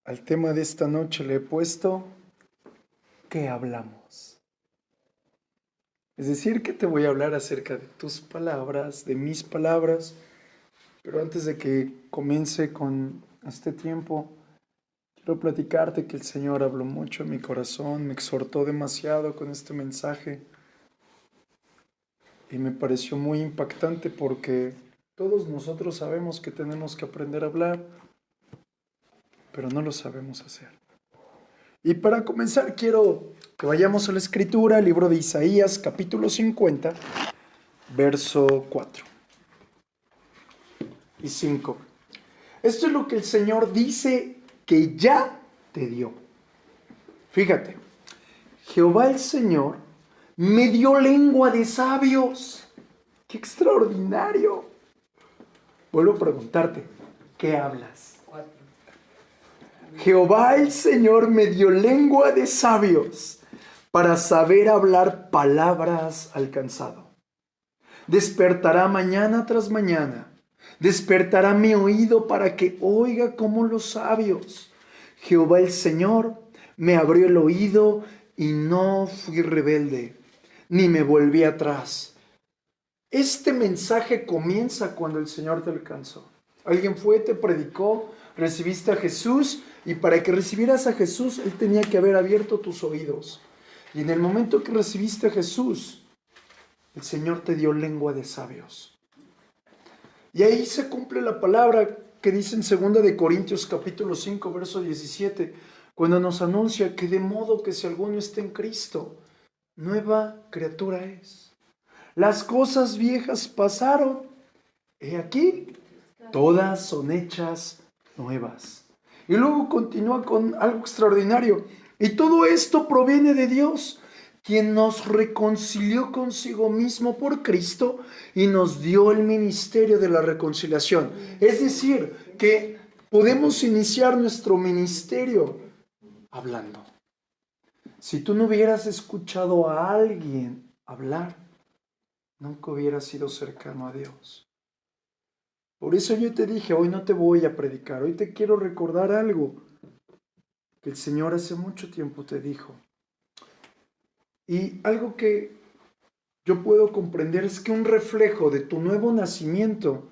Al tema de esta noche le he puesto ¿qué hablamos? Es decir, que te voy a hablar acerca de tus palabras, de mis palabras, pero antes de que comience con este tiempo, quiero platicarte que el Señor habló mucho en mi corazón, me exhortó demasiado con este mensaje y me pareció muy impactante porque todos nosotros sabemos que tenemos que aprender a hablar, pero no lo sabemos hacer. Y para comenzar, quiero que vayamos a la escritura, libro de Isaías, capítulo 50, verso 4 y 5. Esto es lo que el Señor dice que ya te dio. Fíjate, Jehová el Señor me dio lengua de sabios. ¡Qué extraordinario! Vuelvo a preguntarte, ¿qué hablas? Jehová el Señor me dio lengua de sabios para saber hablar palabras al cansado. Despertará mañana tras mañana. Despertará mi oído para que oiga como los sabios. Jehová el Señor me abrió el oído y no fui rebelde, ni me volví atrás. Este mensaje comienza cuando el Señor te alcanzó. Alguien fue, te predicó, recibiste a Jesús y para que recibieras a Jesús, Él tenía que haber abierto tus oídos. Y en el momento que recibiste a Jesús, el Señor te dio lengua de sabios. Y ahí se cumple la palabra que dice en 2 de Corintios capítulo 5, verso 17, cuando nos anuncia que de modo que si alguno está en Cristo, nueva criatura es. Las cosas viejas pasaron, he aquí, todas son hechas nuevas. Y luego continúa con algo extraordinario. Y todo esto proviene de Dios, quien nos reconcilió consigo mismo por Cristo y nos dio el ministerio de la reconciliación. Es decir, que podemos iniciar nuestro ministerio hablando. Si tú no hubieras escuchado a alguien hablar, nunca hubieras sido cercano a Dios. Por eso yo te dije, hoy no te voy a predicar, hoy te quiero recordar algo que el Señor hace mucho tiempo te dijo. Y algo que yo puedo comprender es que un reflejo de tu nuevo nacimiento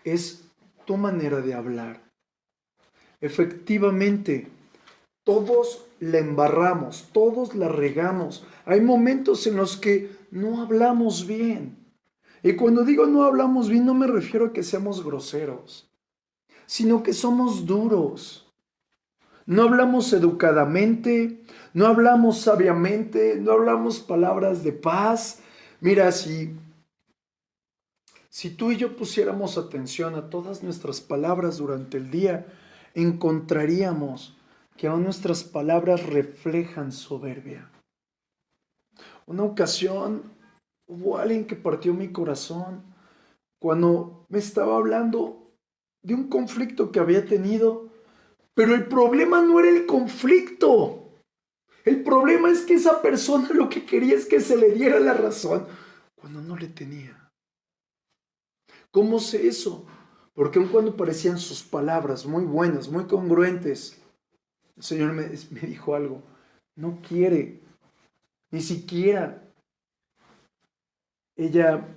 es tu manera de hablar. Efectivamente, todos la embarramos, todos la regamos. Hay momentos en los que no hablamos bien. Y cuando digo no hablamos bien, no me refiero a que seamos groseros, sino que somos duros. No hablamos educadamente, no hablamos sabiamente, no hablamos palabras de paz. Mira, si tú y yo pusiéramos atención a todas nuestras palabras durante el día, encontraríamos que aún nuestras palabras reflejan soberbia. Una ocasión hubo alguien que partió mi corazón cuando me estaba hablando de un conflicto que había tenido, pero el problema no era el conflicto. El problema es que esa persona lo que quería es que se le diera la razón cuando no le tenía. ¿Cómo sé eso? Porque aun cuando parecían sus palabras muy buenas, muy congruentes, el Señor me dijo algo. No quiere, ni siquiera ella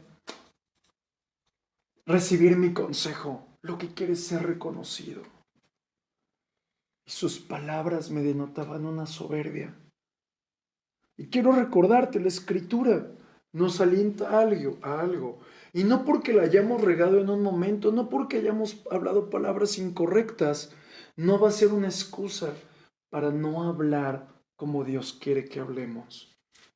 recibir mi consejo. Lo que quiere es ser reconocido. Y sus palabras me denotaban una soberbia. Y quiero recordarte, la Escritura nos alienta a algo. Y no porque la hayamos regado en un momento, no porque hayamos hablado palabras incorrectas, no va a ser una excusa para no hablar como Dios quiere que hablemos.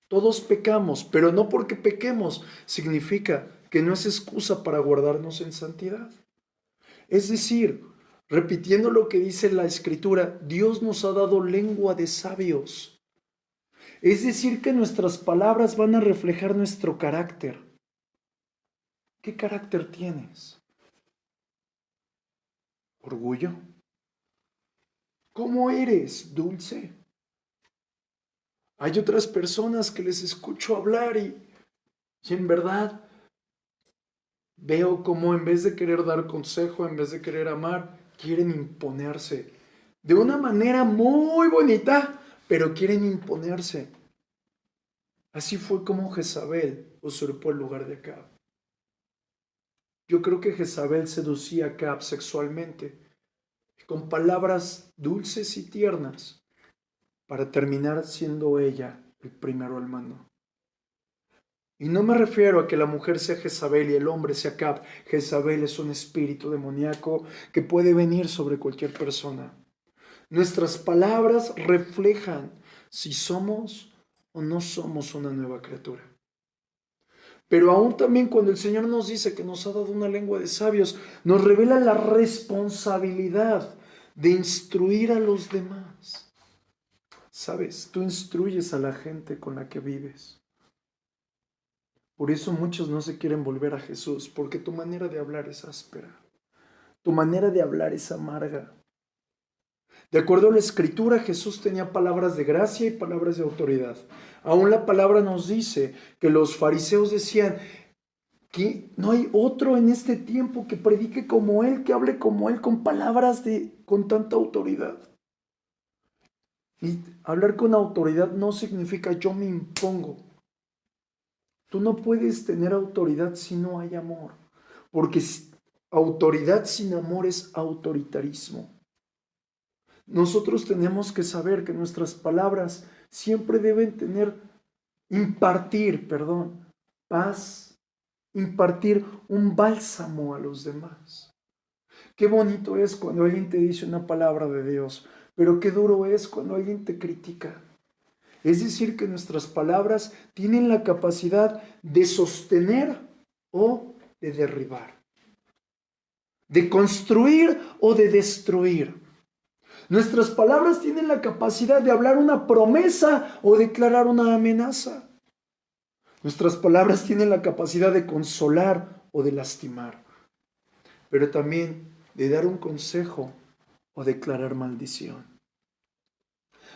Todos pecamos, pero no porque pequemos significa que no es excusa para guardarnos en santidad. Es decir, repitiendo lo que dice la Escritura, Dios nos ha dado lengua de sabios. Es decir, que nuestras palabras van a reflejar nuestro carácter. ¿Qué carácter tienes? ¿Orgullo? ¿Cómo eres? ¿Dulce? Hay otras personas que les escucho hablar y en verdad veo como en vez de querer dar consejo, en vez de querer amar, quieren imponerse. de una manera muy bonita, pero quieren imponerse. Así fue como Jezabel usurpó el lugar de Acab. Yo creo que Jezabel seducía a Acab sexualmente, con palabras dulces y tiernas, para terminar siendo ella el primero al mando. Y no me refiero a que la mujer sea Jezabel y el hombre sea Acab. Jezabel es un espíritu demoníaco que puede venir sobre cualquier persona. Nuestras palabras reflejan si somos o no somos una nueva criatura. Pero aún también cuando el Señor nos dice que nos ha dado una lengua de sabios, nos revela la responsabilidad de instruir a los demás. Sabes, tú instruyes a la gente con la que vives. Por eso muchos no se quieren volver a Jesús, porque tu manera de hablar es áspera, tu manera de hablar es amarga. De acuerdo a la Escritura, Jesús tenía palabras de gracia y palabras de autoridad. Aún la palabra nos dice que los fariseos decían que no hay otro en este tiempo que predique como Él, que hable como Él, con palabras con tanta autoridad. Y hablar con autoridad no significa yo me impongo. Tú no puedes tener autoridad si no hay amor, porque autoridad sin amor es autoritarismo. Nosotros tenemos que saber que nuestras palabras siempre deben impartir paz, impartir un bálsamo a los demás. Qué bonito es cuando alguien te dice una palabra de Dios, pero qué duro es cuando alguien te critica. Es decir, que nuestras palabras tienen la capacidad de sostener o de derribar, de construir o de destruir. Nuestras palabras tienen la capacidad de hablar una promesa o declarar una amenaza. Nuestras palabras tienen la capacidad de consolar o de lastimar, pero también de dar un consejo o declarar maldición.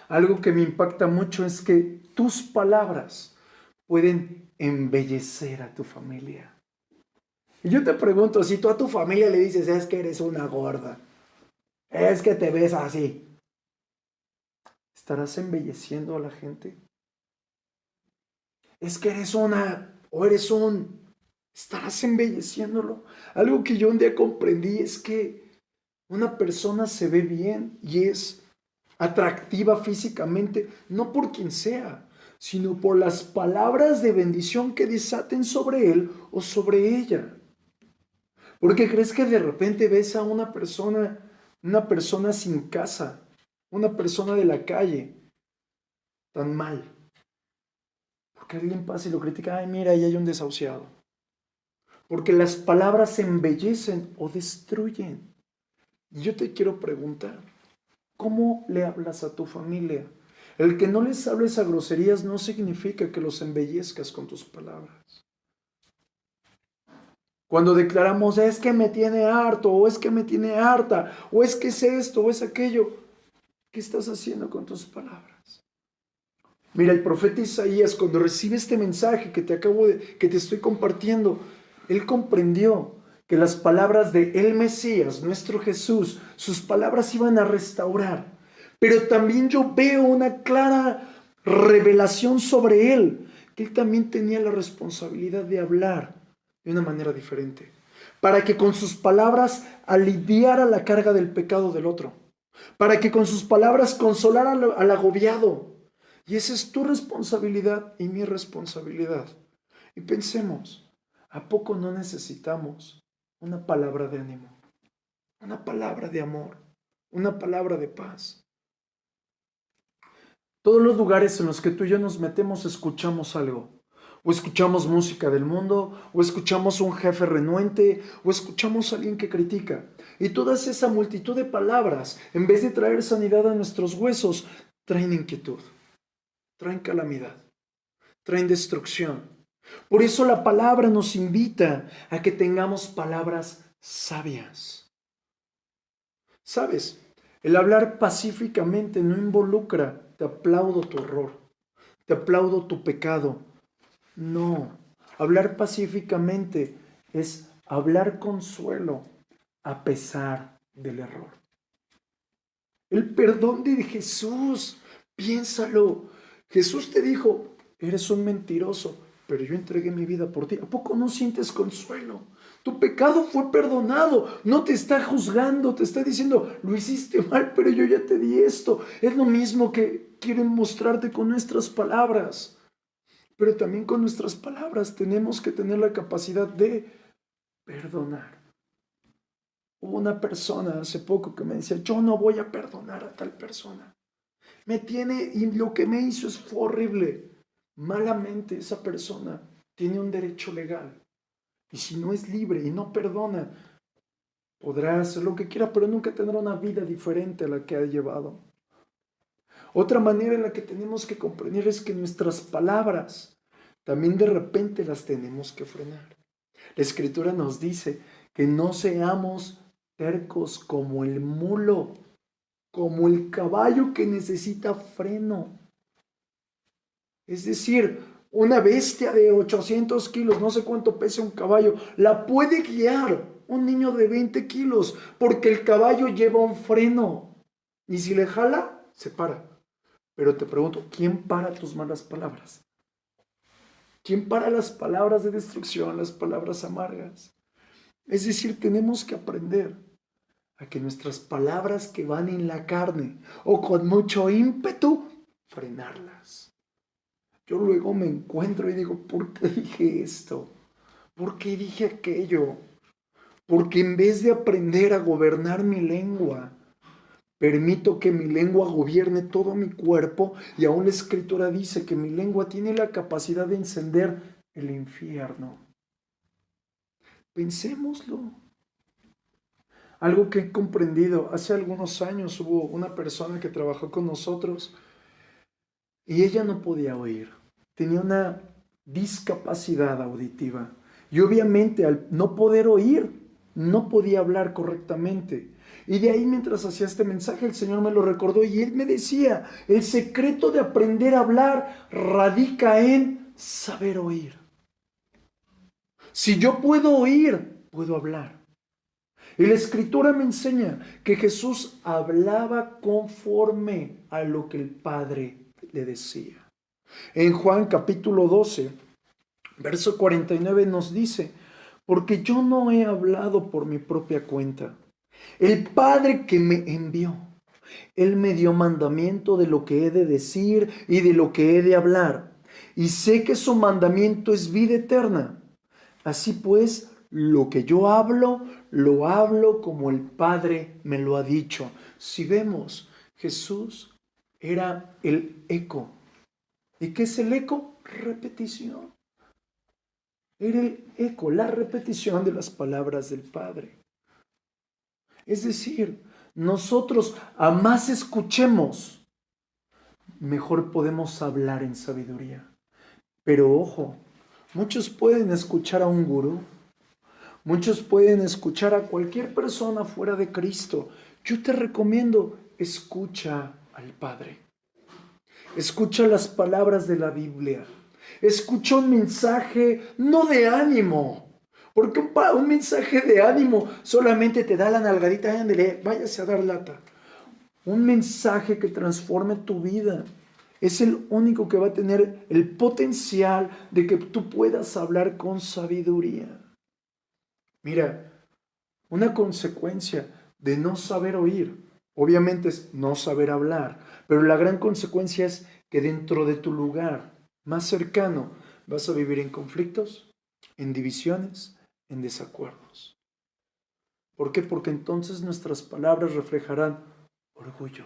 Algo que me impacta mucho es que tus palabras pueden embellecer a tu familia. Y yo te pregunto, si tú a tu familia le dices, es que eres una gorda, es que te ves así, ¿estarás embelleciendo a la gente? Es que eres una o eres un, ¿estarás embelleciéndolo? Algo que yo un día comprendí es que una persona se ve bien y es atractiva físicamente, no por quien sea, sino por las palabras de bendición que desaten sobre él o sobre ella. Porque crees que de repente ves a una persona sin casa, una persona de la calle, tan mal. Porque alguien pasa y lo critica, ay, mira, ahí hay un desahuciado. Porque las palabras embellecen o destruyen. Y yo te quiero preguntar, ¿cómo le hablas a tu familia? El que no les hables a groserías no significa que los embellezcas con tus palabras. Cuando declaramos, es que me tiene harto, o es que me tiene harta, o es que es esto, o es aquello, ¿qué estás haciendo con tus palabras? Mira, el profeta Isaías, cuando recibe este mensaje que te estoy compartiendo, él comprendió que las palabras de el Mesías, nuestro Jesús, sus palabras iban a restaurar. Pero también yo veo una clara revelación sobre él, que él también tenía la responsabilidad de hablar de una manera diferente, para que con sus palabras aliviara la carga del pecado del otro, para que con sus palabras consolara al agobiado. Y esa es tu responsabilidad y mi responsabilidad. Y pensemos, ¿a poco no necesitamos una palabra de ánimo, una palabra de amor, una palabra de paz? Todos los lugares en los que tú y yo nos metemos escuchamos algo. O escuchamos música del mundo, o escuchamos un jefe renuente, o escuchamos a alguien que critica. Y toda esa multitud de palabras, en vez de traer sanidad a nuestros huesos, traen inquietud, traen calamidad, traen destrucción. Por eso la palabra nos invita a que tengamos palabras sabias. ¿Sabes? El hablar pacíficamente no involucra, te aplaudo tu error, te aplaudo tu pecado. No, hablar pacíficamente es hablar consuelo a pesar del error. El perdón de Jesús, piénsalo. Jesús te dijo, eres un mentiroso, pero yo entregué mi vida por ti. ¿A poco no sientes consuelo? Tu pecado fue perdonado, no te está juzgando, te está diciendo, lo hiciste mal, pero yo ya te di esto. Es lo mismo que quieren mostrarte con nuestras palabras. Pero también con nuestras palabras tenemos que tener la capacidad de perdonar. Hubo una persona hace poco que me decía, yo no voy a perdonar a tal persona. Me tiene, y lo que me hizo fue horrible. Malamente esa persona tiene un derecho legal. Y si no es libre y no perdona, podrá hacer lo que quiera, pero nunca tendrá una vida diferente a la que ha llevado. Otra manera en la que tenemos que comprender es que nuestras palabras también de repente las tenemos que frenar. La Escritura nos dice que no seamos tercos como el mulo, como el caballo que necesita freno. Es decir, una bestia de 800 kilos, no sé cuánto pesa un caballo, la puede guiar un niño de 20 kilos, porque el caballo lleva un freno. Y si le jala, se para. Pero te pregunto, ¿quién para tus malas palabras? ¿Quién para las palabras de destrucción, las palabras amargas? Es decir, tenemos que aprender a que nuestras palabras que van en la carne o con mucho ímpetu, frenarlas. Yo luego me encuentro y digo, ¿por qué dije esto? ¿Por qué dije aquello? Porque en vez de aprender a gobernar mi lengua, permito que mi lengua gobierne todo mi cuerpo, y aún la Escritura dice que mi lengua tiene la capacidad de encender el infierno. Pensémoslo. Algo que he comprendido, hace algunos años hubo una persona que trabajó con nosotros y ella no podía oír, tenía una discapacidad auditiva y obviamente al no poder oír, no podía hablar correctamente. Y de ahí mientras hacía este mensaje el Señor me lo recordó y Él me decía, el secreto de aprender a hablar radica en saber oír. Si yo puedo oír, puedo hablar. Y la Escritura me enseña que Jesús hablaba conforme a lo que el Padre le decía. En Juan capítulo 12, verso 49 nos dice, porque yo no he hablado por mi propia cuenta. El Padre que me envió, Él me dio mandamiento de lo que he de decir y de lo que he de hablar. Y sé que su mandamiento es vida eterna. Así pues, lo que yo hablo, lo hablo como el Padre me lo ha dicho. Si vemos, Jesús era el eco. ¿Y qué es el eco? Repetición. Era el eco, la repetición de las palabras del Padre. Es decir, nosotros a más escuchemos, mejor podemos hablar en sabiduría. Pero ojo, muchos pueden escuchar a un gurú, muchos pueden escuchar a cualquier persona fuera de Cristo. Yo te recomiendo, escucha al Padre. Escucha las palabras de la Biblia. Escucha un mensaje no de ánimo. Porque un mensaje de ánimo solamente te da la nalgadita, ándale, váyase a dar lata. Un mensaje que transforme tu vida es el único que va a tener el potencial de que tú puedas hablar con sabiduría. Mira, una consecuencia de no saber oír, obviamente es no saber hablar, pero la gran consecuencia es que dentro de tu lugar más cercano vas a vivir en conflictos, en divisiones, en desacuerdos. ¿Por qué? Porque entonces nuestras palabras reflejarán orgullo.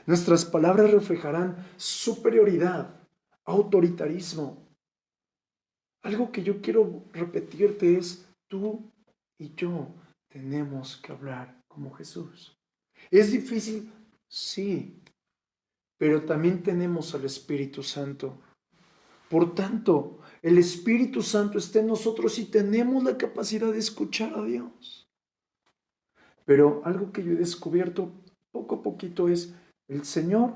Nuestras palabras reflejarán superioridad, autoritarismo. Algo que yo quiero repetirte es, tú y yo tenemos que hablar como Jesús. ¿Es difícil? Sí, pero también tenemos al Espíritu Santo. Por tanto, el Espíritu Santo está en nosotros y tenemos la capacidad de escuchar a Dios. Pero algo que yo he descubierto poco a poquito es, el Señor,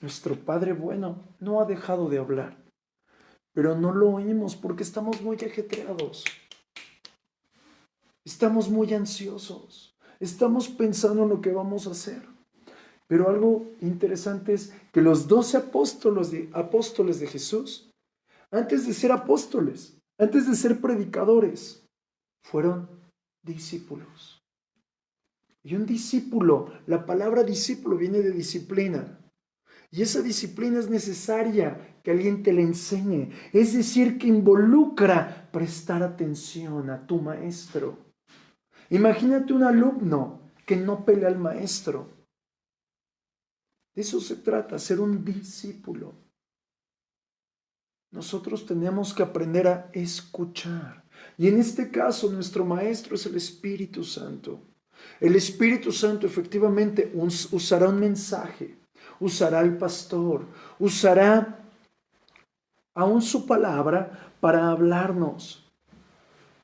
nuestro Padre bueno, no ha dejado de hablar, pero no lo oímos porque estamos muy ajetreados. Estamos muy ansiosos. Estamos pensando en lo que vamos a hacer. Pero algo interesante es que los 12 apóstoles de Jesús, antes de ser apóstoles, antes de ser predicadores, fueron discípulos. Y un discípulo, la palabra discípulo viene de disciplina. Y esa disciplina es necesaria que alguien te la enseñe. Es decir, que involucra prestar atención a tu maestro. Imagínate un alumno que no pelea al maestro. De eso se trata, ser un discípulo. Nosotros tenemos que aprender a escuchar. Y en este caso, nuestro maestro es el Espíritu Santo. El Espíritu Santo efectivamente usará un mensaje, usará al pastor, usará aún su palabra para hablarnos.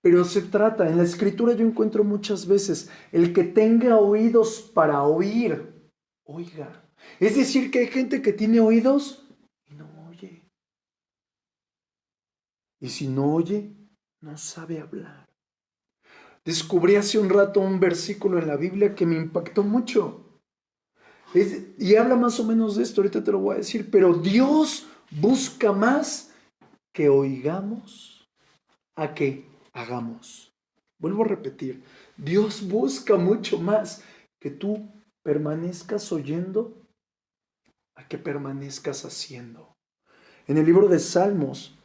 Pero se trata, en la Escritura yo encuentro muchas veces, el que tenga oídos para oír, oiga. Es decir, que hay gente que tiene oídos y no oye. Y si no oye, no sabe hablar. Descubrí hace un rato un versículo en la Biblia que me impactó mucho. Y habla más o menos de esto, ahorita te lo voy a decir, pero Dios busca más que oigamos a que hagamos. Vuelvo a repetir, Dios busca mucho más que tú permanezcas oyendo a que permanezcas haciendo. En el libro de Salmos,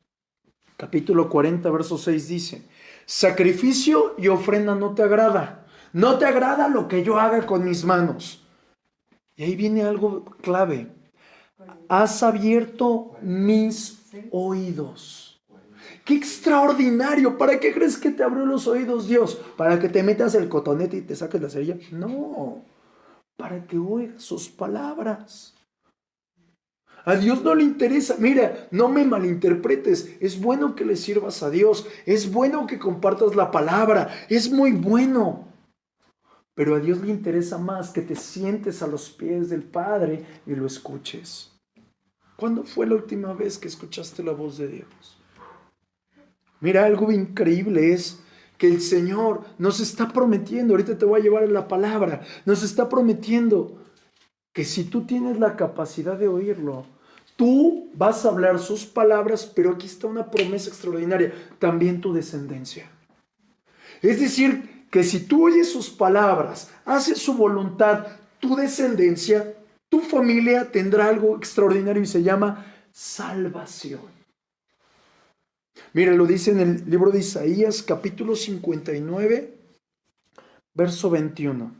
capítulo 40, verso 6 dice, sacrificio y ofrenda no te agrada. No te agrada lo que yo haga con mis manos. Y ahí viene algo clave. Has abierto mis oídos. ¡Qué extraordinario! ¿Para qué crees que te abrió los oídos Dios? ¿Para que te metas el cotonete y te saques la cerilla? No, para que oigas sus palabras. A Dios no le interesa. Mira, no me malinterpretes. Es bueno que le sirvas a Dios. Es bueno que compartas la palabra. Es muy bueno. Pero a Dios le interesa más que te sientes a los pies del Padre y lo escuches. ¿Cuándo fue la última vez que escuchaste la voz de Dios? Mira, algo increíble es que el Señor nos está prometiendo, ahorita te voy a llevar a la palabra, nos está prometiendo que si tú tienes la capacidad de oírlo, tú vas a hablar sus palabras, pero aquí está una promesa extraordinaria, también tu descendencia. Es decir, que si tú oyes sus palabras, haces su voluntad, tu descendencia, tu familia tendrá algo extraordinario y se llama salvación. Mira, lo dice en el libro de Isaías, capítulo 59, verso 21.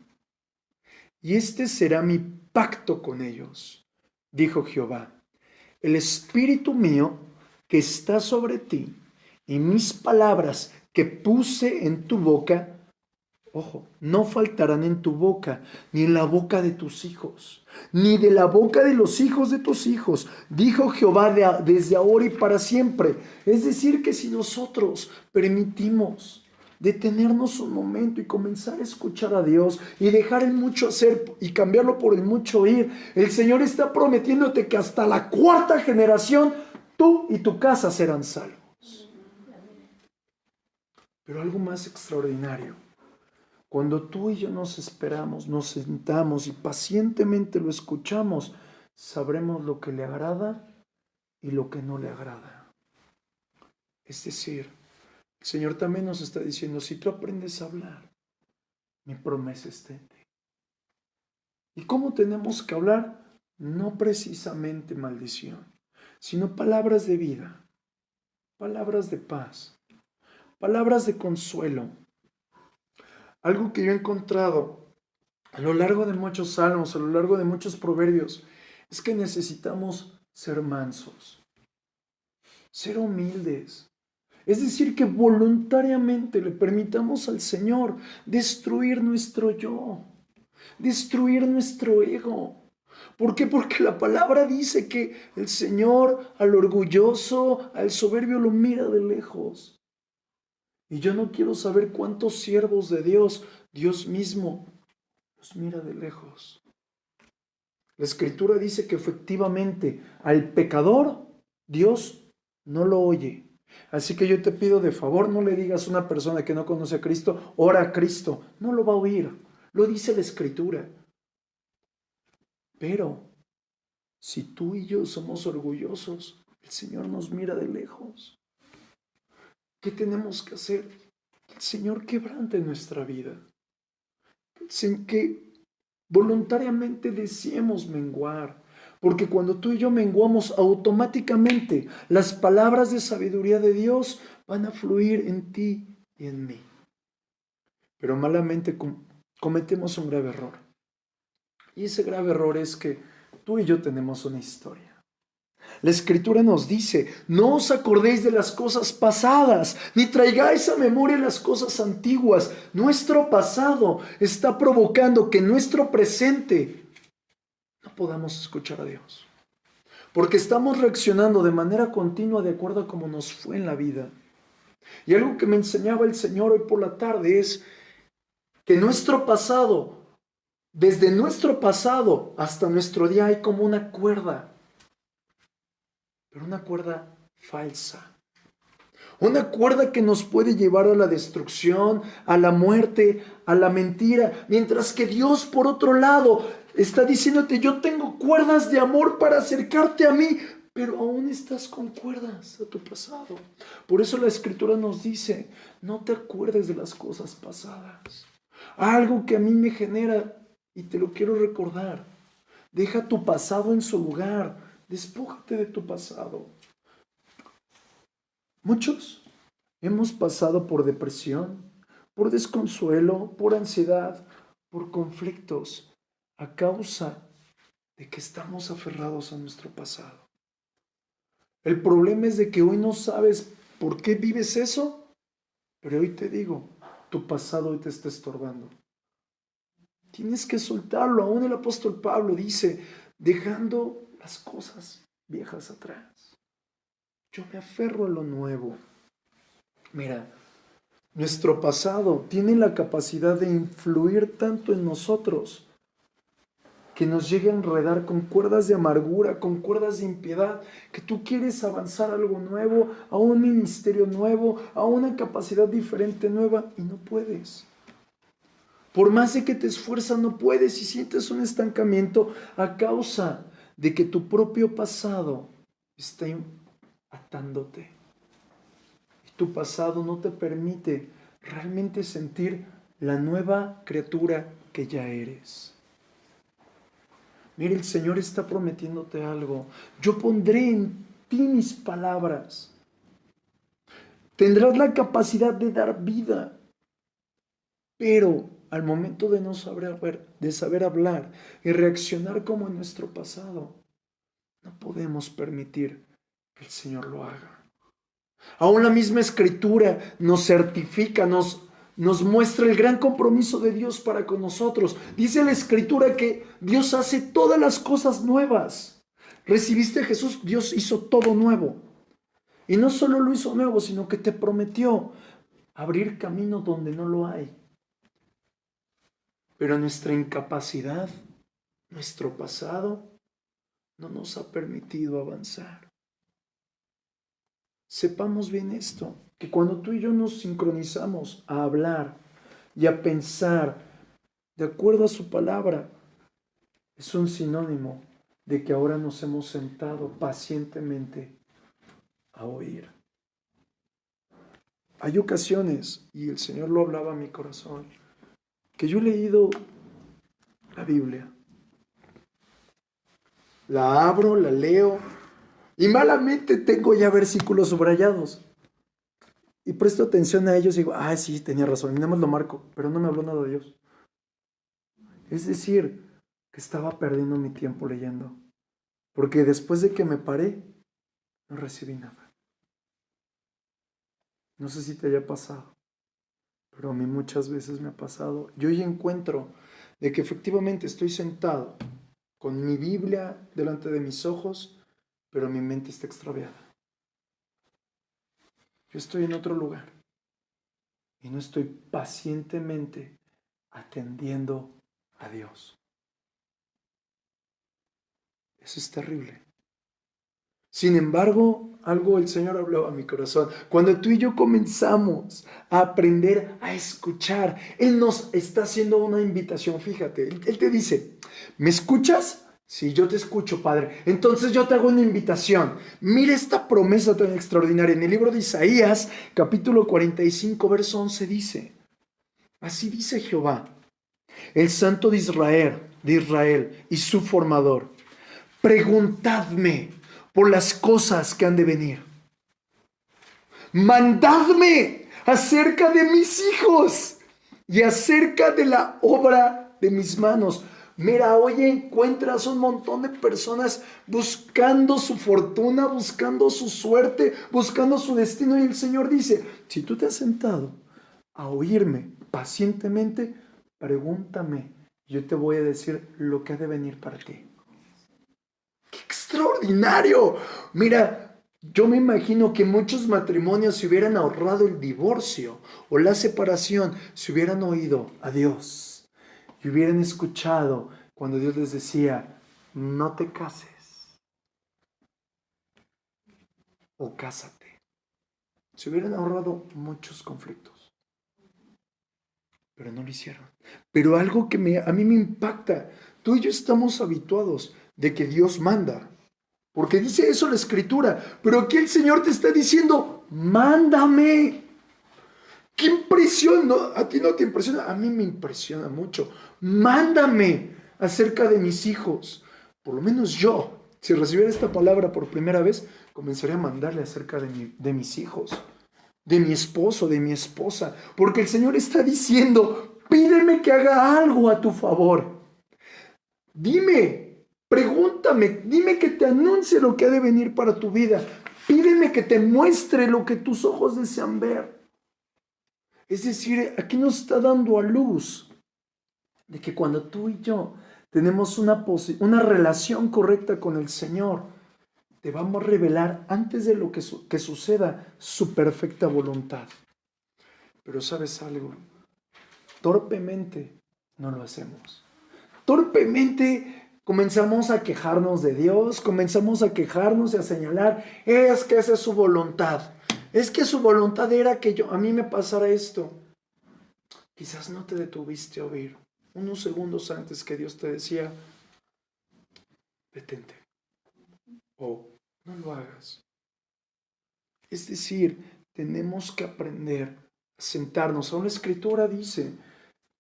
Y este será mi pacto con ellos, dijo Jehová. El espíritu mío que está sobre ti y mis palabras que puse en tu boca, ojo, no faltarán en tu boca, ni en la boca de tus hijos, ni de la boca de los hijos de tus hijos, dijo Jehová desde ahora y para siempre. Es decir, que si nosotros permitimos detenernos un momento y comenzar a escuchar a Dios y dejar el mucho hacer y cambiarlo por el mucho oír, el Señor está prometiéndote que hasta la cuarta generación tú y tu casa serán salvos. Pero algo más extraordinario. Cuando tú y yo nos esperamos, nos sentamos y pacientemente lo escuchamos, sabremos lo que le agrada y lo que no le agrada. Es decir, el Señor también nos está diciendo, si tú aprendes a hablar, mi promesa está en ti. ¿Y cómo tenemos que hablar? No precisamente maldición, sino palabras de vida, palabras de paz, palabras de consuelo. Algo que yo he encontrado a lo largo de muchos salmos, a lo largo de muchos proverbios, es que necesitamos ser mansos, ser humildes. Es decir, que voluntariamente le permitamos al Señor destruir nuestro yo, destruir nuestro ego. ¿Por qué? Porque la palabra dice que el Señor al orgulloso, al soberbio lo mira de lejos. Y yo no quiero saber cuántos siervos de Dios, Dios mismo, los mira de lejos. La Escritura dice que efectivamente al pecador Dios no lo oye. Así que yo te pido de favor, no le digas a una persona que no conoce a Cristo, ora a Cristo. No lo va a oír. Lo dice la Escritura. Pero si tú y yo somos orgullosos, el Señor nos mira de lejos. ¿Qué tenemos que hacer? Que el Señor quebrante nuestra vida. Sin que voluntariamente deseemos menguar. Porque cuando tú y yo menguamos, automáticamente las palabras de sabiduría de Dios van a fluir en ti y en mí. Pero malamente cometemos un grave error. Y ese grave error es que tú y yo tenemos una historia. La Escritura nos dice, no os acordéis de las cosas pasadas, ni traigáis a memoria las cosas antiguas. Nuestro pasado está provocando que en nuestro presente no podamos escuchar a Dios. Porque estamos reaccionando de manera continua de acuerdo a cómo nos fue en la vida. Y algo que me enseñaba el Señor hoy por la tarde es que nuestro pasado, desde nuestro pasado hasta nuestro día hay como una cuerda. Pero una cuerda falsa. Una cuerda que nos puede llevar a la destrucción, a la muerte, a la mentira. Mientras que Dios, por otro lado, está diciéndote, yo tengo cuerdas de amor para acercarte a mí, pero aún estás con cuerdas a tu pasado. Por eso la Escritura nos dice, no te acuerdes de las cosas pasadas. Algo que a mí me genera, y te lo quiero recordar, deja tu pasado en su lugar. Despójate de tu pasado. Muchos hemos pasado por depresión, por desconsuelo, por ansiedad, por conflictos, a causa de que estamos aferrados a nuestro pasado. El problema es de que hoy no sabes por qué vives eso, pero hoy te digo, tu pasado hoy te está estorbando. Tienes que soltarlo. Aún el apóstol Pablo dice, dejando las cosas viejas atrás. Yo me aferro a lo nuevo. Mira, nuestro pasado tiene la capacidad de influir tanto en nosotros que nos llegue a enredar con cuerdas de amargura, con cuerdas de impiedad, que tú quieres avanzar a algo nuevo, a un ministerio nuevo, a una capacidad diferente nueva y no puedes. Por más de que te esfuerzas, no puedes y sientes un estancamiento a causa de que tu propio pasado está atándote. Y tu pasado no te permite realmente sentir la nueva criatura que ya eres. Mire, el Señor está prometiéndote algo. Yo pondré en ti mis palabras. Tendrás la capacidad de dar vida, pero al momento de no saber hablar y reaccionar como en nuestro pasado, no podemos permitir que el Señor lo haga. Aún la misma Escritura nos certifica, nos muestra el gran compromiso de Dios para con nosotros. Dice la Escritura que Dios hace todas las cosas nuevas. Recibiste a Jesús, Dios hizo todo nuevo. Y no solo lo hizo nuevo, sino que te prometió abrir camino donde no lo hay. Pero nuestra incapacidad, nuestro pasado, no nos ha permitido avanzar. Sepamos bien esto, que cuando tú y yo nos sincronizamos a hablar y a pensar de acuerdo a su palabra, es un sinónimo de que ahora nos hemos sentado pacientemente a oír. Hay ocasiones, y el Señor lo hablaba a mi corazón, que yo he leído la Biblia. La abro, la leo, y malamente tengo ya versículos subrayados. Y presto atención a ellos y digo, sí, tenía razón, y nada más lo marco, pero no me habló nada de Dios. Es decir, que estaba perdiendo mi tiempo leyendo. Porque después de que me paré, no recibí nada. No sé si te haya pasado, pero a mí muchas veces me ha pasado. Yo ya encuentro de que efectivamente estoy sentado con mi Biblia delante de mis ojos, pero mi mente está extraviada. Yo estoy en otro lugar y no estoy pacientemente atendiendo a Dios. Eso es terrible. Sin embargo, algo el Señor habló a mi corazón. Cuando tú y yo comenzamos a aprender a escuchar, Él nos está haciendo una invitación. Fíjate, Él te dice, ¿me escuchas? Sí, yo te escucho, Padre. Entonces yo te hago una invitación. Mira esta promesa tan extraordinaria. En el libro de Isaías, capítulo 45, verso 11 dice, así dice Jehová, el Santo de Israel y su formador. Preguntadme por las cosas que han de venir. Mandadme acerca de mis hijos y acerca de la obra de mis manos. Mira, hoy encuentras un montón de personas buscando su fortuna, buscando su suerte, buscando su destino. Y el Señor dice, si tú te has sentado a oírme pacientemente, pregúntame. Yo te voy a decir lo que ha de venir para ti. ¡Qué extraordinario! Mira, yo me imagino que muchos matrimonios se hubieran ahorrado el divorcio o la separación, si hubieran oído a Dios y hubieran escuchado cuando Dios les decía, no te cases o cásate. Se hubieran ahorrado muchos conflictos, pero no lo hicieron. Pero algo que a mí me impacta, tú y yo estamos habituados de que Dios manda. Porque dice eso la Escritura. Pero aquí el Señor te está diciendo, mándame. ¡Qué impresión! ¿No? ¿A ti no te impresiona? A mí me impresiona mucho. Mándame acerca de mis hijos. Por lo menos yo, si recibiera esta palabra por primera vez, comenzaría a mandarle acerca de mis hijos, de mi esposo, de mi esposa. Porque el Señor está diciendo, pídeme que haga algo a tu favor. Dime, pregúntame, dime que te anuncie lo que ha de venir para tu vida. Pídeme que te muestre lo que tus ojos desean ver. Es decir, aquí nos está dando a luz de que cuando tú y yo tenemos una relación correcta con el Señor, te vamos a revelar antes de lo que suceda su perfecta voluntad. Pero ¿sabes algo? Torpemente no lo hacemos. Torpemente comenzamos a quejarnos de Dios, comenzamos a quejarnos y a señalar, es que esa es su voluntad. Es que su voluntad era que a mí me pasara esto. Quizás no te detuviste a oír unos segundos antes que Dios te decía, detente o no lo hagas. Es decir, tenemos que aprender a sentarnos. Aún la Escritura dice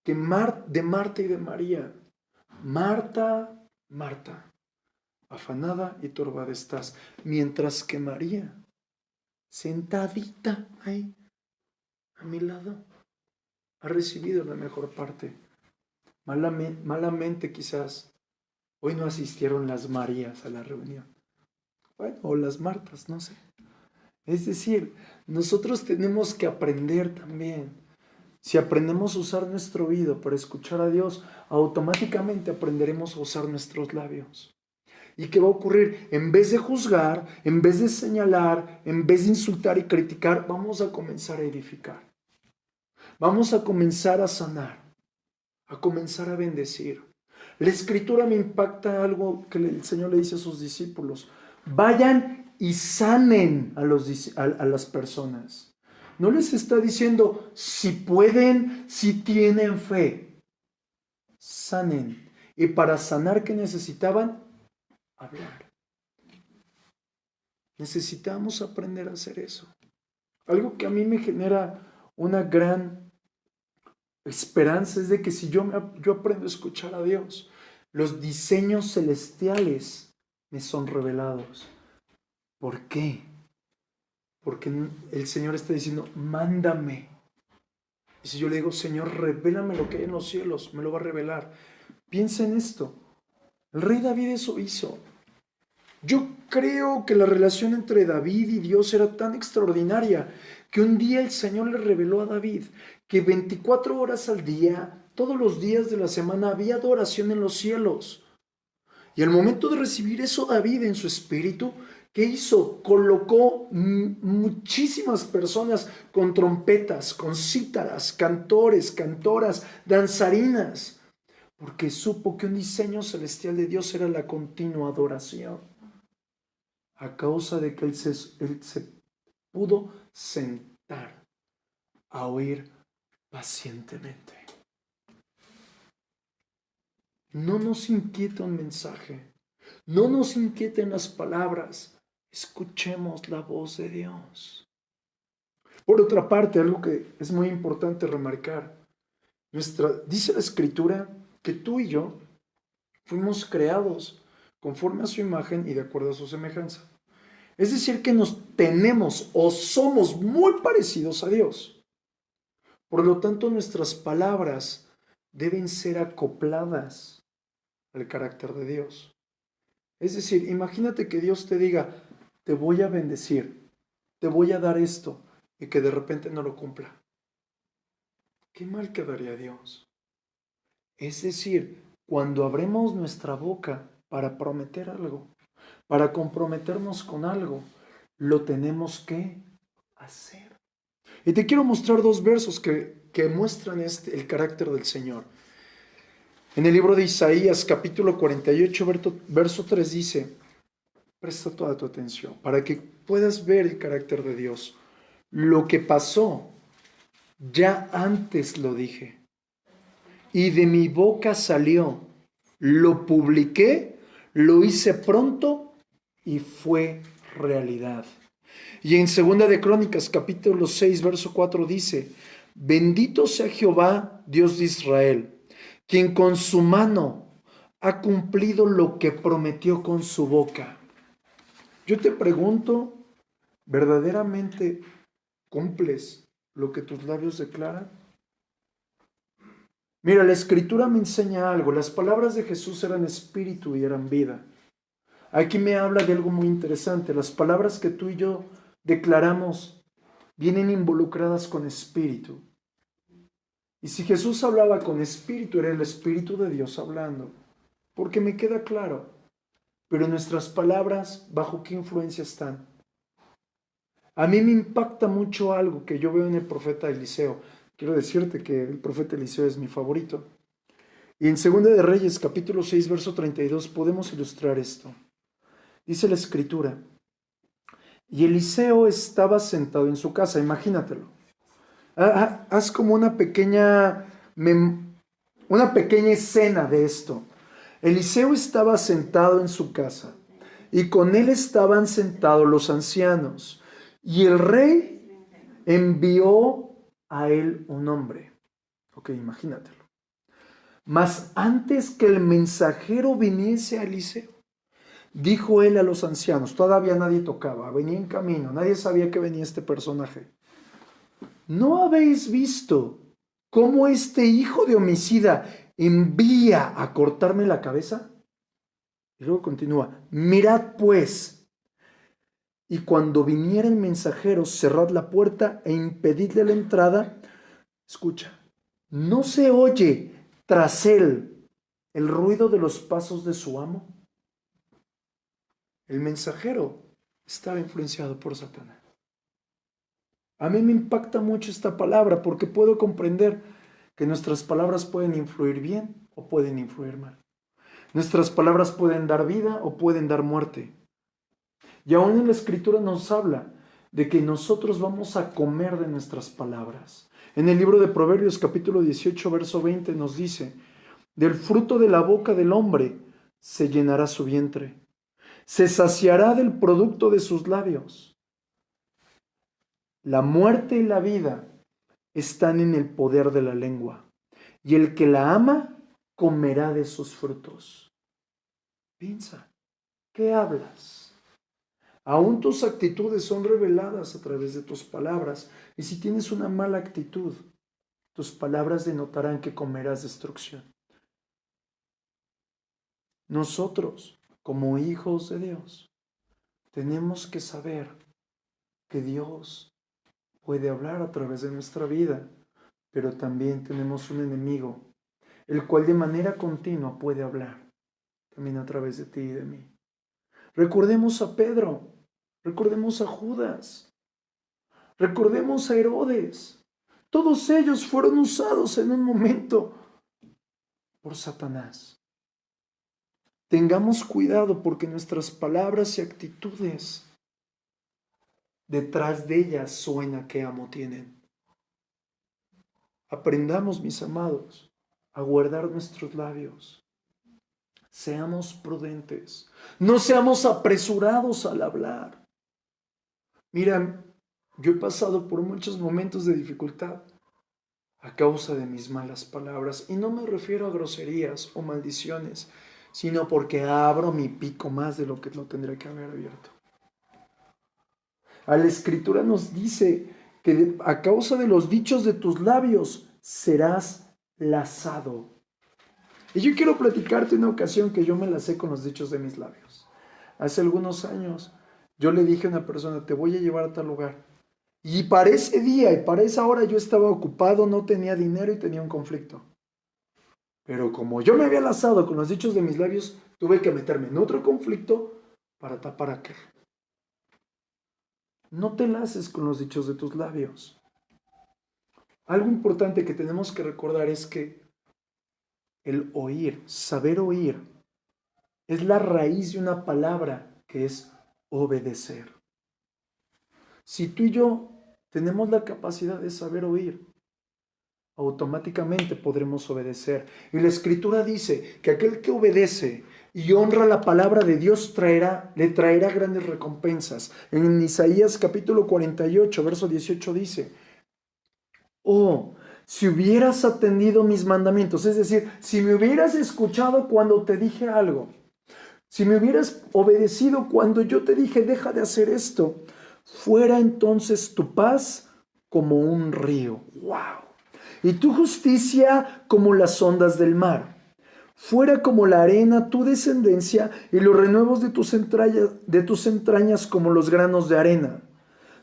que de Marta y de María, Marta, Marta, afanada y turbada estás, mientras que María, sentadita ahí, a mi lado, ha recibido la mejor parte. Malamente quizás, hoy no asistieron las Marías a la reunión. Bueno, o las Martas, no sé. Es decir, nosotros tenemos que aprender también. Si aprendemos a usar nuestro oído para escuchar a Dios, automáticamente aprenderemos a usar nuestros labios. ¿Y qué va a ocurrir? En vez de juzgar, en vez de señalar, en vez de insultar y criticar, vamos a comenzar a edificar. Vamos a comenzar a sanar, a comenzar a bendecir. La Escritura me impacta algo que el Señor le dice a sus discípulos. Vayan y sanen a las personas. No les está diciendo si pueden, si tienen fe. Sanen. Y para sanar, ¿qué necesitaban? Hablar. Necesitamos aprender a hacer eso. Algo que a mí me genera una gran esperanza es de que si yo aprendo a escuchar a Dios, los diseños celestiales me son revelados. ¿Por qué? Porque el Señor está diciendo, mándame. Y si yo le digo, Señor, revélame lo que hay en los cielos, me lo va a revelar. Piensa en esto. El rey David eso hizo. Yo creo que la relación entre David y Dios era tan extraordinaria que un día el Señor le reveló a David que 24 horas al día, todos los días de la semana, había adoración en los cielos. Y al momento de recibir eso, David en su espíritu, ¿qué hizo? Colocó muchísimas personas con trompetas, con cítaras, cantores, cantoras, danzarinas, porque supo que un diseño celestial de Dios era la continua adoración, a causa de que él se pudo sentar a oír pacientemente. No nos inquieta un mensaje. No nos inquieten las palabras, escuchemos la voz de Dios. Por otra parte, algo que es muy importante remarcar, dice la Escritura que tú y yo fuimos creados conforme a su imagen y de acuerdo a su semejanza. Es decir, que nos tenemos o somos muy parecidos a Dios. Por lo tanto, nuestras palabras deben ser acopladas al carácter de Dios. Es decir, imagínate que Dios te diga, te voy a bendecir, te voy a dar esto, y que de repente no lo cumpla. Qué mal quedaría Dios. Es decir, cuando abremos nuestra boca para prometer algo, para comprometernos con algo, lo tenemos que hacer. Y te quiero mostrar dos versos que muestran el carácter del Señor. En el libro de Isaías, capítulo 48, verso 3 dice, presta toda tu atención para que puedas ver el carácter de Dios. Lo que pasó, ya antes lo dije, y de mi boca salió, lo publiqué, lo hice pronto y fue realidad. Y en Segunda de Crónicas, capítulo 6, verso 4 dice, bendito sea Jehová, Dios de Israel, quien con su mano ha cumplido lo que prometió con su boca. Yo te pregunto, ¿verdaderamente cumples lo que tus labios declaran? Mira, la Escritura me enseña algo. Las palabras de Jesús eran espíritu y eran vida. Aquí me habla de algo muy interesante. Las palabras que tú y yo declaramos vienen involucradas con espíritu. Y si Jesús hablaba con espíritu, era el Espíritu de Dios hablando. Porque me queda claro. Pero nuestras palabras, ¿bajo qué influencia están? A mí me impacta mucho algo que yo veo en el profeta Eliseo. Quiero decirte que el profeta Eliseo es mi favorito. Y en Segunda de Reyes, capítulo 6, verso 32, podemos ilustrar esto. Dice la Escritura, y Eliseo estaba sentado en su casa, imagínatelo. Haz como una pequeña escena de esto. Eliseo estaba sentado en su casa y con él estaban sentados los ancianos y el rey envió a él un hombre. Ok, imagínatelo. Mas antes que el mensajero viniese a Eliseo, dijo él a los ancianos, todavía nadie tocaba, venía en camino, nadie sabía que venía este personaje. ¿No habéis visto cómo este hijo de homicida envía a cortarme la cabeza? Y luego continúa, mirad pues, y cuando viniera el mensajero, cerrad la puerta e impedidle la entrada. Escucha, ¿no se oye tras él el ruido de los pasos de su amo? El mensajero estaba influenciado por Satanás. A mí me impacta mucho esta palabra porque puedo comprender que nuestras palabras pueden influir bien o pueden influir mal. Nuestras palabras pueden dar vida o pueden dar muerte. Y aún en la Escritura nos habla de que nosotros vamos a comer de nuestras palabras. En el libro de Proverbios capítulo 18, verso 20 nos dice, del fruto de la boca del hombre se llenará su vientre, se saciará del producto de sus labios. La muerte y la vida están en el poder de la lengua, y el que la ama comerá de sus frutos. Piensa, ¿qué hablas? Aún tus actitudes son reveladas a través de tus palabras, y si tienes una mala actitud, tus palabras denotarán que comerás destrucción. Nosotros, como hijos de Dios, tenemos que saber que Dios puede hablar a través de nuestra vida, pero también tenemos un enemigo, el cual de manera continua puede hablar, también a través de ti y de mí. Recordemos a Pedro, recordemos a Judas, recordemos a Herodes. Todos ellos fueron usados en un momento por Satanás. Tengamos cuidado porque nuestras palabras y actitudes, detrás de ellas suena qué amo tienen. Aprendamos, mis amados, a guardar nuestros labios. Seamos prudentes. No seamos apresurados al hablar. Mira, yo he pasado por muchos momentos de dificultad a causa de mis malas palabras. Y no me refiero a groserías o maldiciones, sino porque abro mi pico más de lo que lo tendría que haber abierto. A la Escritura nos dice que a causa de los dichos de tus labios serás lazado. Y yo quiero platicarte una ocasión que yo me lacé con los dichos de mis labios. Hace algunos años yo le dije a una persona, te voy a llevar a tal lugar. Y para ese día y para esa hora yo estaba ocupado, no tenía dinero y tenía un conflicto. Pero como yo me había lazado con los dichos de mis labios, tuve que meterme en otro conflicto para tapar aquel. No te laces con los dichos de tus labios. Algo importante que tenemos que recordar es que el oír, saber oír, es la raíz de una palabra que es obedecer. Si tú y yo tenemos la capacidad de saber oír, automáticamente podremos obedecer. Y la Escritura dice que aquel que obedece y honra la palabra de Dios le traerá grandes recompensas. En Isaías capítulo 48, verso 18 dice, oh, si hubieras atendido mis mandamientos, es decir, si me hubieras escuchado cuando te dije algo, si me hubieras obedecido cuando yo te dije, deja de hacer esto, fuera entonces tu paz como un río. ¡Wow! Y tu justicia como las ondas del mar. Fuera como la arena tu descendencia y los renuevos de tus entrañas como los granos de arena.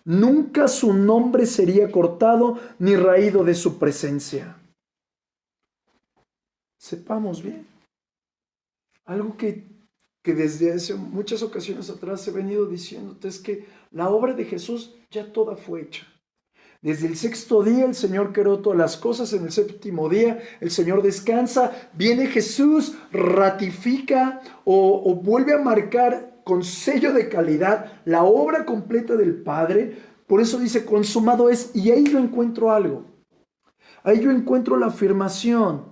Nunca su nombre sería cortado ni raído de su presencia. Sepamos bien. Algo que desde hace muchas ocasiones atrás he venido diciéndote es que la obra de Jesús ya toda fue hecha. Desde el sexto día el Señor creó todas las cosas, en el séptimo día el Señor descansa, viene Jesús, ratifica o vuelve a marcar con sello de calidad la obra completa del Padre. Por eso dice, consumado es, y ahí yo encuentro algo. Ahí yo encuentro la afirmación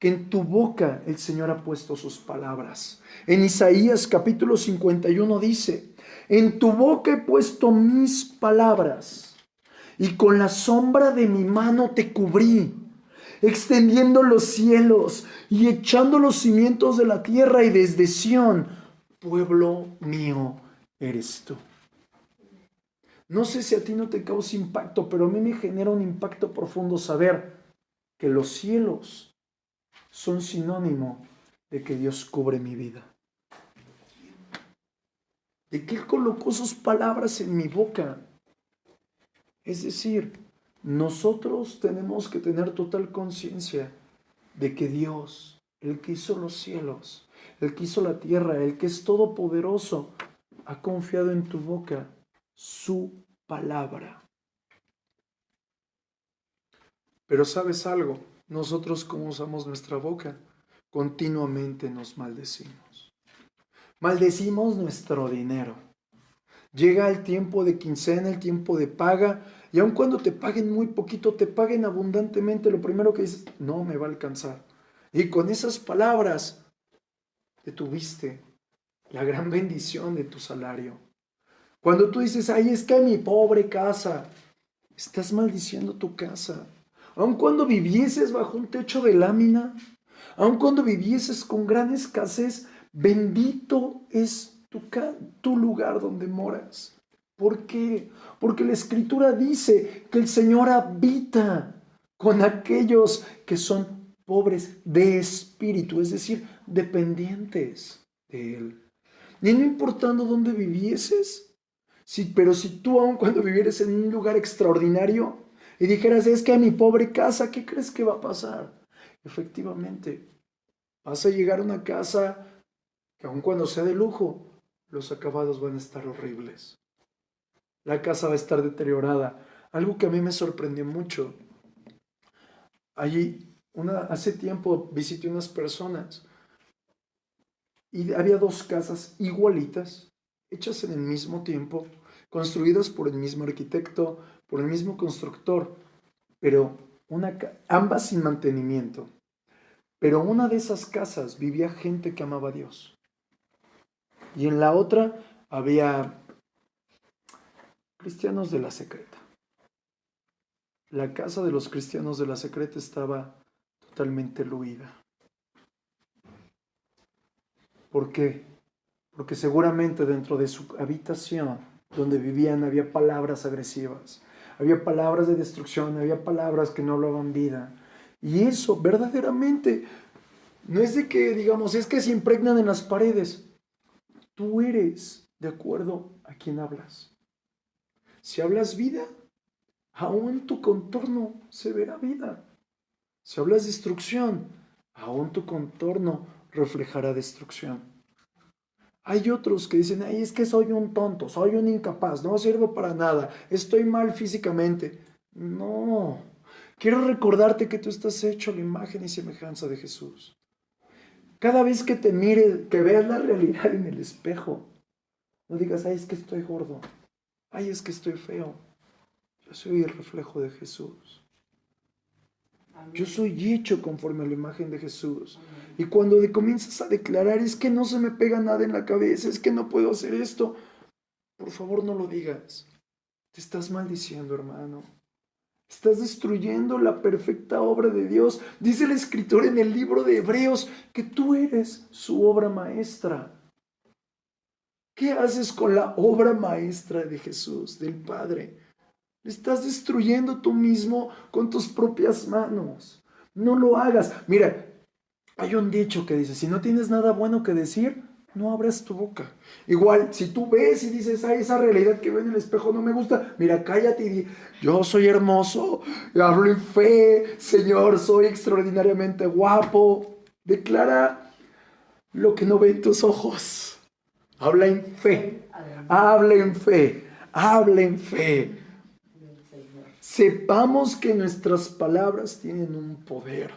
que en tu boca el Señor ha puesto sus palabras. En Isaías capítulo 51 dice, en tu boca he puesto mis palabras y con la sombra de mi mano te cubrí, extendiendo los cielos y echando los cimientos de la tierra, y desde Sión, pueblo mío eres tú. No sé si a ti no te causa impacto, pero a mí me genera un impacto profundo saber que los cielos son sinónimo de que Dios cubre mi vida. De que Él colocó sus palabras en mi boca. Es decir, nosotros tenemos que tener total conciencia de que Dios, el que hizo los cielos, el que hizo la tierra, el que es todopoderoso, ha confiado en tu boca su palabra. Pero ¿sabes algo? Nosotros, como usamos nuestra boca, continuamente nos maldecimos. Maldecimos nuestro dinero. Llega el tiempo de quincena, el tiempo de paga, y aun cuando te paguen muy poquito, te paguen abundantemente, lo primero que dices, no me va a alcanzar. Y con esas palabras detuviste la gran bendición de tu salario. Cuando tú dices, ay, es que mi pobre casa, estás maldiciendo tu casa. Aun cuando vivieses bajo un techo de lámina, aun cuando vivieses con gran escasez, bendito es tu lugar donde moras. ¿Por qué? Porque la Escritura dice que el Señor habita con aquellos que son pobres de espíritu, es decir, dependientes de Él. Y no importando dónde vivieses, pero si tú aun cuando vivieras en un lugar extraordinario y dijeras, es que a mi pobre casa, ¿qué crees que va a pasar? Efectivamente, vas a llegar a una casa que aun cuando sea de lujo, los acabados van a estar horribles. La casa va a estar deteriorada. Algo que a mí me sorprendió mucho. Hace tiempo visité unas personas y había dos casas igualitas, hechas en el mismo tiempo, construidas por el mismo arquitecto, por el mismo constructor, pero ambas sin mantenimiento. Pero una de esas casas vivía gente que amaba a Dios. Y en la otra había cristianos de la secreta. La casa de los cristianos de la secreta estaba totalmente luida. ¿Por qué? Porque seguramente dentro de su habitación donde vivían había palabras agresivas, había palabras de destrucción, había palabras que no hablaban vida. Y eso verdaderamente no es de que digamos, es que se impregnan en las paredes. Tú eres de acuerdo a quien hablas. Si hablas vida, aún en tu contorno se verá vida. Si hablas destrucción, aún tu contorno reflejará destrucción. Hay otros que dicen, ay, es que soy un tonto, soy un incapaz, no sirvo para nada, estoy mal físicamente. No, quiero recordarte que tú estás hecho a la imagen y semejanza de Jesús. Cada vez que te mires, que veas la realidad en el espejo, no digas, ay, es que estoy gordo, ay, es que estoy feo. Yo soy el reflejo de Jesús. Yo soy hecho conforme a la imagen de Jesús. Y cuando comienzas a declarar, es que no se me pega nada en la cabeza, es que no puedo hacer esto, por favor no lo digas. Te estás maldiciendo, hermano. Estás destruyendo la perfecta obra de Dios. Dice el escritor en el libro de Hebreos que tú eres su obra maestra. ¿Qué haces con la obra maestra de Jesús, del Padre? Le estás destruyendo tú mismo con tus propias manos. No lo hagas. Mira, hay un dicho que dice, si no tienes nada bueno que decir, no abras tu boca. Igual, si tú ves y dices, ay, esa realidad que veo en el espejo no me gusta, mira, cállate y di, yo soy hermoso, hablo en fe, Señor, soy extraordinariamente guapo. Declara lo que no ven tus ojos. Habla en fe, habla en fe, habla en fe. Sepamos que nuestras palabras tienen un poder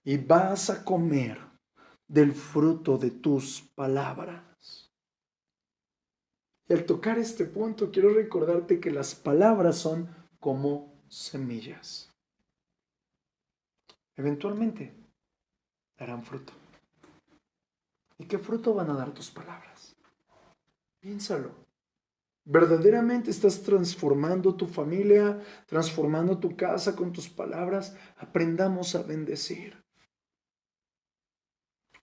y vas a comer del fruto de tus palabras. Y al tocar este punto, quiero recordarte que las palabras son como semillas. Eventualmente darán fruto. ¿Y qué fruto van a dar tus palabras? Piénsalo. ¿Verdaderamente estás transformando tu familia, transformando tu casa con tus palabras? Aprendamos a bendecir.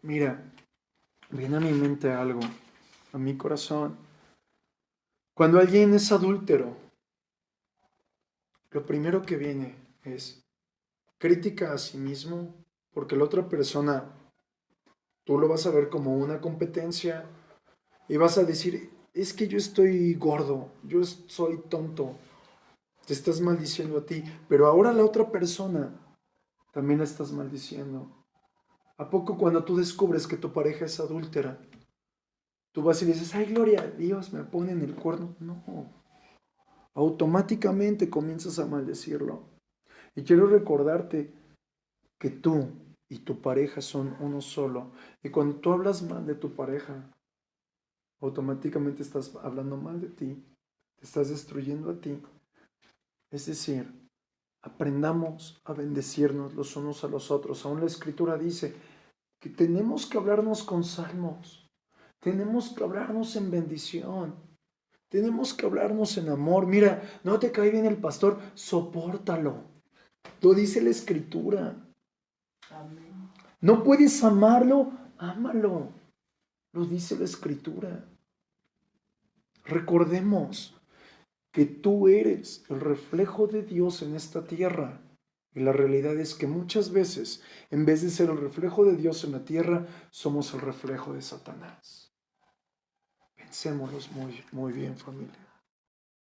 Mira, viene a mi mente algo, a mi corazón. Cuando alguien es adúltero, lo primero que viene es crítica a sí mismo, porque la otra persona, tú lo vas a ver como una competencia y vas a decir, es que yo estoy gordo, yo soy tonto, te estás maldiciendo a ti, pero ahora la otra persona también la estás maldiciendo. ¿A poco cuando tú descubres que tu pareja es adúltera, tú vas y dices, ay, gloria a Dios, me ponen el cuerno? No, automáticamente comienzas a maldecirlo. Y quiero recordarte que tú y tu pareja son uno solo. Y cuando tú hablas mal de tu pareja, automáticamente estás hablando mal de ti, te estás destruyendo a ti. Es decir, aprendamos a bendecirnos los unos a los otros. Aún la Escritura dice que tenemos que hablarnos con salmos, tenemos que hablarnos en bendición, tenemos que hablarnos en amor. Mira, no te cae bien el pastor, sopórtalo. Lo dice la Escritura. Amén. No puedes amarlo, ámalo. Lo dice la Escritura. Recordemos que tú eres el reflejo de Dios en esta tierra. Y la realidad es que muchas veces, en vez de ser el reflejo de Dios en la tierra, somos el reflejo de Satanás. Pensémoslos muy bien, familia.